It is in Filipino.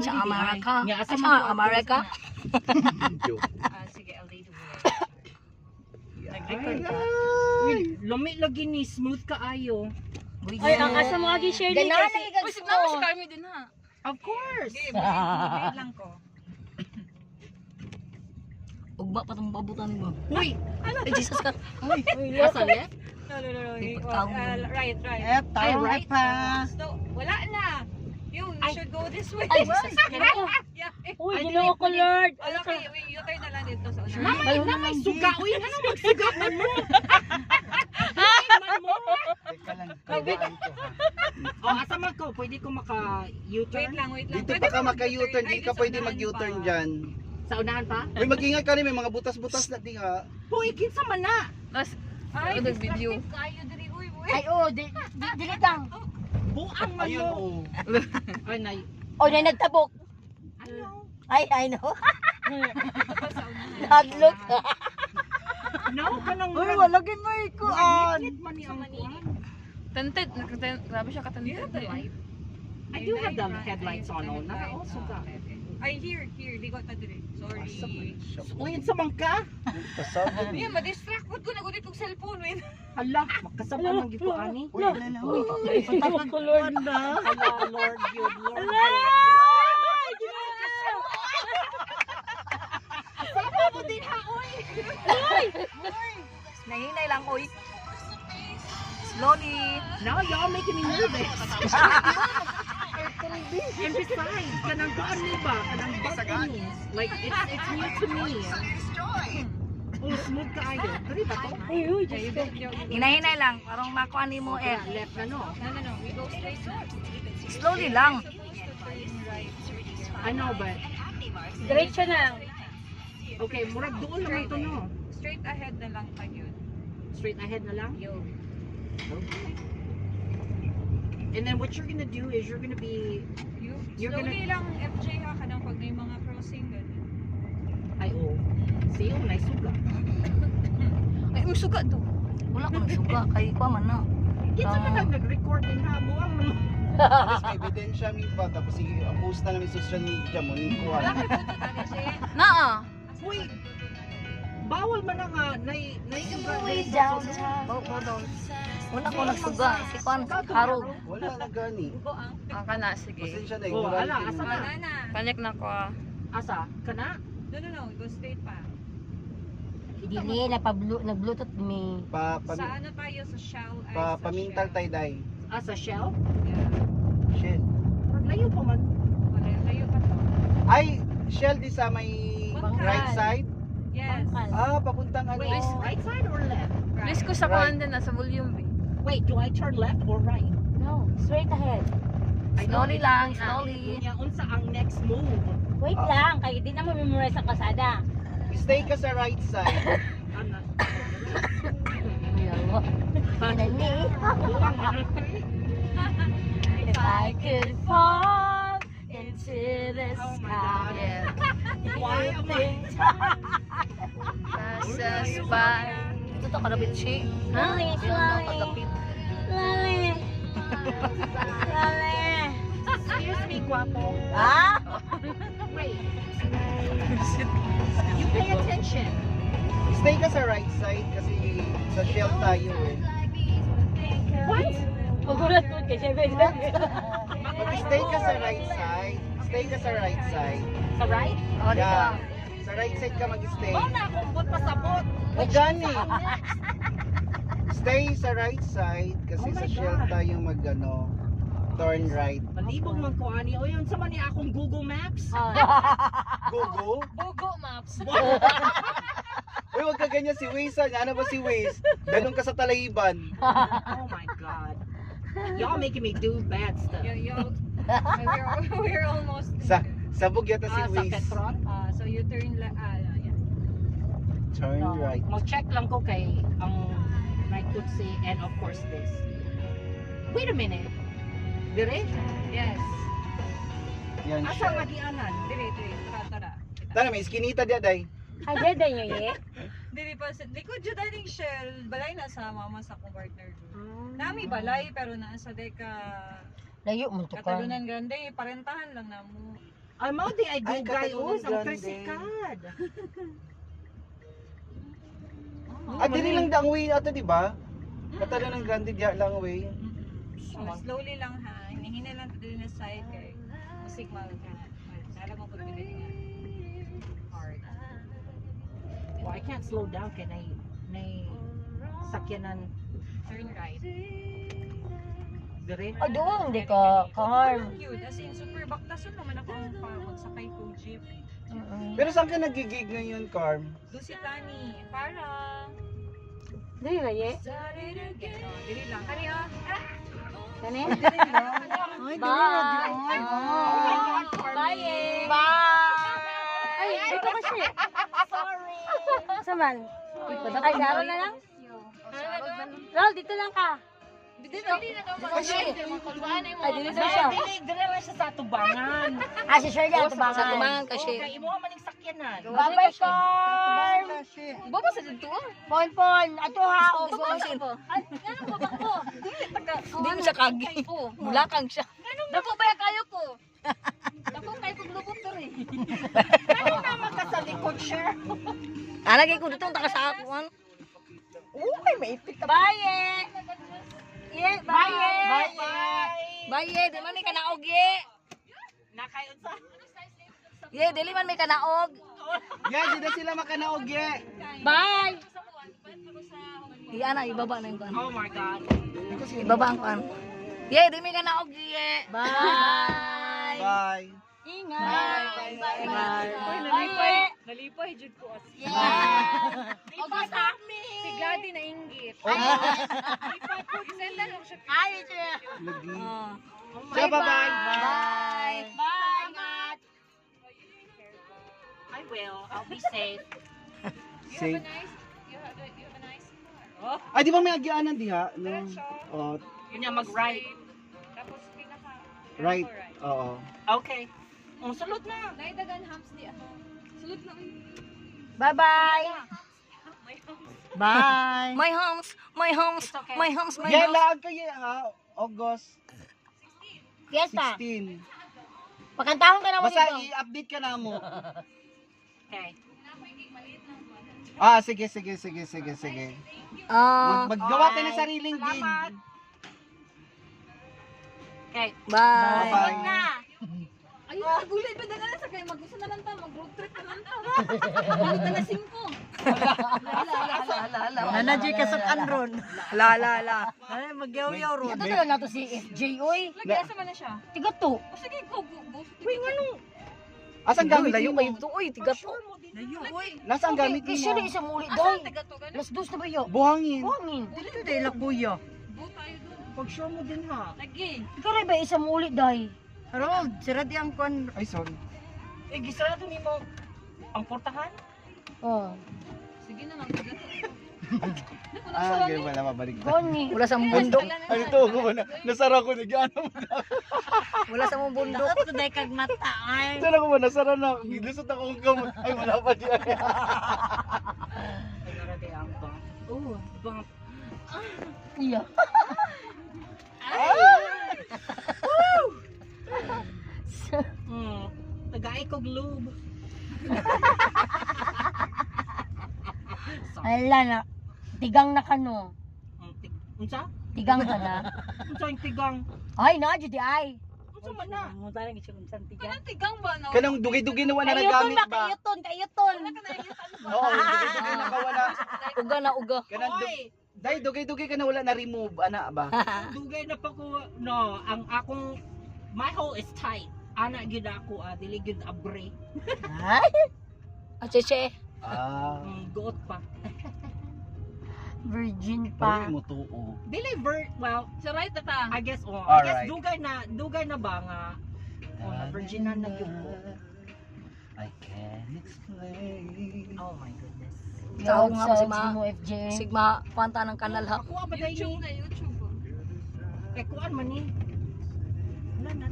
sa Amerika. Nga, asa Sa man Amerika. Sige, I'll lead the way. Nag-record ka. Lumi lagi ni smooth kaayo. Ay, ang asa mo agi share din Ganahan kasi. na igag Uy, signaw si Carmi din ha. Of course. Sige, wait lang ko. Ugba pa tong pabutan mo. Uy, Ay, Jesus ka. asa left? No. Di Well, pagkaon. right. Ay, right pa. So, wala na. You should go this way. Ay, Jesus. Yeah. Uy, ginoo ko Lord. Okay, you turn na lang dito sa una. Namay na may suga. Uy, ano magsuga man mo? Man mo? Teka lang, kawaan ko ha. Oh, asa man ko? Pwede ko maka-U-turn? Wait lang. Dito Pwede pa ka ba maka-U-turn, Ay, di ka sa pwede unahan mag-U-turn pa. dyan. Sa unahan pa? Uy, mag-ingat ka rin, may mga butas-butas na di ha. Uy, kinsa man na. Ay, Ano video? distracted kayo diri. Uy. Ay, oh, dilit lang. Buang man Ayun, mo. oh. Ay, nay. Oh, na nagtabok. Ano? Ay, I know. Ito pa sa unahan. Hadlok. No, kanang walagin mo ikuan. Magnet man ni ang kuan. Tented. Grabe siya katented. You have the light? I do have the headlights on. Oh, na also ka. Ay, here. Ligot na diri. Sorry. Uy, sa mangka? Kasama. Yan, ma-distract ko na gunit kong cellphone. Wait. Hala, makasama ng gito ani. Uy, Ginoo ko Lord. Hala, Lord yun, Lord. Nahinay lang, oy. Slowly. Now y'all making me nervous. And besides, kanang kuan ni ba? Kanang bumpy. Like, it's new to me. Oh, smooth kaayo. Kari ba to? Ay, uy, Diyos ko. Hinahinay lang. Parang makuha ni mo eh. Left na no? No. We go straight. Slowly lang. I know, but Diretso na. okay, murag doon naman to no. Straight ahead na lang pa yun. Straight ahead na lang. Yo. Okay. And then what you're gonna do is you're gonna be You're Slowly lang FJ ha kanang pag may mga crossing ganun. ay oh. See, oh, nice suga. Ay, suga to. Wala ko nagsuga. Kay ko man na. Kinsa man nag-record din ha, buang mo. Tapos may ebidensya mi pa, tapos i-post na lang sa social media mo, ni kuha. Wala kay puto tani siya. Naa. Uy, bawal man na nga, naisuga Uy, din down. sa social. Go down. Wala ko nagsuga. Si Kwan, harog. Wala na gani. Ugo ang. Ka na, sige. Pasensya na, Oh, ala, ignorante asa mo. na? Wala na. Panik na ko ah. Asa? Kana? No. Go straight pa. Dili na nag-bluetooth mi. Sa ano tayo sa Shell? Ay, sa Pamintal Shell. tay day. Asa Shell? Yeah. Shell. Layo pa man. Wala, layo pa to. Ay, Shell di sa may Bangkal. right side? Yes. Ah, papuntang ano. Wait, right side or left? Please ko sa Right. kuhan din, nasa volume eh. Wait, do I turn left or right? No, straight ahead. I know Slowly it. lang, slowly. Kunya, unsa ang next move? Wait lang, kaya di na mo memorize ang kasada. Stay ka sa right side. Ano? Ayaw. Nani. Buang man. If I could fall into the Oh my sky. God. Why am I? Nasa spy. Ito to kadapit siya. Lali, lali. Kadapit. Lali. Lali. Excuse me, guapo. Ah? Wait. You pay attention. Stay ka sa right side kasi sa Shell tayo eh. What? Pagulat ko kasi Mag-stay ka sa right side. Stay ka sa right side. Sa right? Oh, di ba? Yeah. Sa right side ka mag-stay. Oh, nakumbot pasabot. O gani. Stay sa right side kasi Oh my sa Shell God. tayo mag-ano, turn right. Malibog man ko ani. O yun, sa man ni akong Google Maps. Go. Bugo maps. Uy, wag ka ganyan si Waze. Ano ba si Waze? Ganun ka sa Talaiban. Oh my God. Y'all making me do bad stuff. Yo. We're almost Sa there. sabog yata si Sa Waze. Petron? So you turn yeah. Turn No. right. Mag-check lang ko kay ang right could say and of course this. Wait a minute. Dire? Yes. Yan Asa siya. magianan? Dire. Tara. Tara, may iskinita dia day. Ay, dyan nyo ye. Dili pa sa likod jud daling Shell. Balay na sa mama sa kong partner. Nami balay pero naa sa deka Layo mo to ka. Katalunan Grande parentahan lang na mo. Ay, mao di ay Ay, dugay Katanungan sa Grande. trisikad. Ah, dili lang daang way ato, di ba? Katalan ng Grande diya lang way. Slowly lang ha. Hinihina lang din na side kay musik mag alam mo pag pinili nga. Hard. Oh, I can't slow down kay nay sakyanan Turn right. dire. Ay, doon, hindi ka harm. Cute. As in, super baktason naman ako ang magsakay ko jeep. Pero saan ka nagigig ngayon, Carm? Doon si Tani. Parang Dili na, ye. started again. Oh, dili lang. Kani oh. Kani? Dili lang. Bye. Bye. Ay, dito kasi. Sorry. Saman? Ay, garo na lang? Rol, dito lang ka. Dito na daw mag-share. Ay, dito daw siya. Dire lang siya sa tubangan. Ah, si Shirley ang Sa tubangan. tumangan kasi. Okay, imo man ning sakyanan. Bye-bye, Carm. Baba sa dito. Pon-pon, ato ha. O, Gusto ko siya. Ay, nga ba ba ko? Hindi mo siya kagi. Bulakang siya. Dako ba kayo ko? Dako kayo ko lubot to rin. Ano naman ka sa likod, sir? Lagi ko dito taka sa akuan. Uy, may ipit ka. Bye. Yeah, bye. Baye, di man may kanaog ye. Nakayon sa. Ye, dili man may kanaog. Yeah, di na sila makanaog, yeah. Bye. Iya na ibaba na yung kuan. Oh my God. Ibaba ang kuan. Ye, di may kanaog ye. Bye. Bye. Ingat. Bye. Bye. Nalipay jud ko as. Yeah. Ogo sa si Gladys na inggit. Send lang siya. Ay, siya. Lagi. Oh. Siya, bye-bye. Bye. Bye. Ingat. I will. I'll be safe. Safe. You have a nice car. Oh, Ay, di ba may agyaanan diha? No. Oh, yun yung mag-right. Tapos pinaka right. Oo. Okay. Ang sulod na. Naidagan hams di ano. Sulod na. Bye-bye. Bye. My homes, my homes, It's okay. my homes, my Yeah, homes. laag kayo ha. August Fiesta. 16. Pakantahon ka naman Basta dito. i-update ka na mo. Okay. Ah, sige. Ah, Maggawa tayo ng sariling gig. Salamat. Okay. bye. Bye-bye. Ayun, nagulay pa na lang sa kayo. Mag-gusto na lang ta. Mag-road trip na lang ta. Ano na 5. Manager ka sa Andron. La. Ay, magyaw-yaw ron. Ito na nato si FJ, oy. Lagi asa man na siya. Tiga to. O sige, go. Uy, ano? Asan gamit Layo mo? kayo to, uy, tiga to. Nasaan gamit mo? Kasi na isang ulit Asan daw. taga to ganun? Las dos na ba yun? Buhangin. Buhangin. Dito tayo lakuya. Go tayo doon. Pag-show mo din ha. Lagi. Ikaw rin ba isang ulit dahi? Harold, sira di ang kon. Ay, sorry. Eh, gisarado ni mo ang portahan? Oh. Sige na lang. Taga to. Ah, okay, wala mabalik na. Koni. Wala sa mong bundok. Ano to? Nasara ko na. Gano'n mo na. Wala sa mong bundok. Dapat ko dahi kag mata. Ay. Sana ko ba? Nasara na. Gilusot ako ng gamot. Ay, wala pa diyan. Ay, narade ang bump. Oh, bump. Iya. Tagay ko lube. Ala na. Tigang na kano. Unsa? Tigang ka na. Unsa yung tigang? Ay, na, judi ay. Unsa man na? Muta lang isang tigang. Kanang tigang ba no? Kanang dugay-dugay na wala na Kayuton gamit ba? ba? Kayuton. Oo, dugay-dugay na wala. Uga na uga. Kanang Oy, Day, dugay-dugay ka na wala na remove. Ana ba? dugay na pa ko. No, ang akong my hole is tight. Ana gyud ako dili gyud abre. Ay. Acheche. Ah. Guot pa. Virgin Pari pa. mo to, oh. Dili well, Sa right na ta. I guess I Alright. guess dugay na ba nga na virgin na gyud ko. I can't explain. Oh my goodness. Ikaw nga ba si Ma? mo, FJ. Sigma, panta ng kanal ha. Ako ba dai YouTube ni? na YouTube. Kay kuan man ni. Wala na.